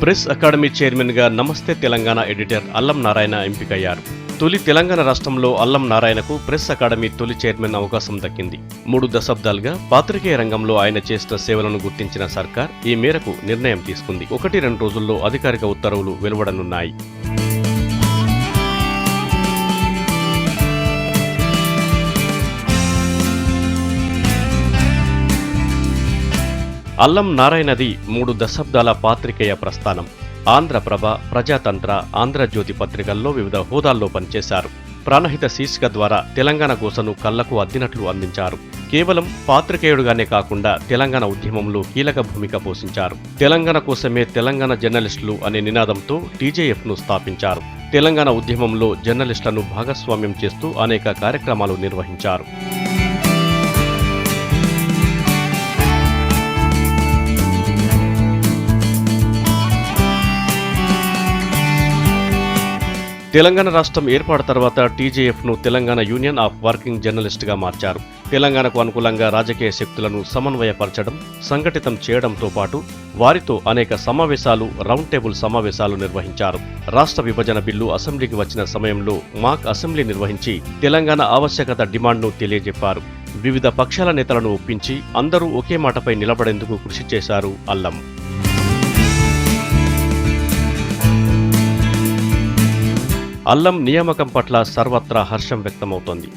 Press academy చైర్మన్గా నమస్తే Telangana editor అల్లం నారాయణ ఎంపికయ్యారు. తొలి తెలంగాణ రాష్ట్రంలో అల్లం నారాయణకు ప్రెస్ అకాడమీ తొలి చైర్మన్ అవకాశం దక్కింది. 3 దశాబ్దాలుగా పాత్రికేయ రంగంలో ఆయన చేసిన సేవలను గుర్తించిన సర్కార్ ఈ మేరకు నిర్ణయం తీసుకుంది. 1-2 రోజుల్లో అధికారిక ఉత్తర్వులు వెలువడనున్నాయి. అల్లం నారాయణది 3 దశాబ్దాల పాత్రికేయ ప్రస్థానం. ఆంధ్రప్రభ, ప్రజాతంత్ర, ఆంధ్రజ్యోతి పత్రికల్లో వివిధ హోదాల్లో పనిచేశారు. ప్రాణహిత శీర్షిక ద్వారా తెలంగాణ గోసను కళ్లకు అద్దినట్లు అందించారు. కేవలం పాత్రికేయుడుగానే కాకుండా తెలంగాణ ఉద్యమంలో కీలక భూమిక పోషించారు. తెలంగాణ కోసమే తెలంగాణ జర్నలిస్టులు అనే నినాదంతో టీజేఎఫ్ను స్థాపించారు. తెలంగాణ ఉద్యమంలో జర్నలిస్టులను భాగస్వామ్యం చేస్తూ అనేక కార్యక్రమాలు నిర్వహించారు. తెలంగాణ రాష్ట్రం ఏర్పాటు తర్వాత టీజేఎఫ్ను తెలంగాణ యూనియన్ ఆఫ్ వర్కింగ్ జర్నలిస్టుగా మార్చారు. తెలంగాణకు అనుకూలంగా రాజకీయ శక్తులను సమన్వయపరచడం, సంఘటితం చేయడంతో పాటు వారితో అనేక సమావేశాలు, రౌండ్ టేబుల్ సమావేశాలు నిర్వహించారు. రాష్ట్ర విభజన బిల్లు అసెంబ్లీకి వచ్చిన సమయంలో మాక్ అసెంబ్లీ నిర్వహించి తెలంగాణ ఆవశ్యకత డిమాండ్ను తెలియజెప్పారు. వివిధ పక్షాల నేతలను ఒప్పించి అందరూ ఒకే మాటపై నిలబడేందుకు కృషి చేశారు అల్లం. అల్లం నియామకం పట్ల సర్వత్రా హర్షం వ్యక్తమవుతోంది.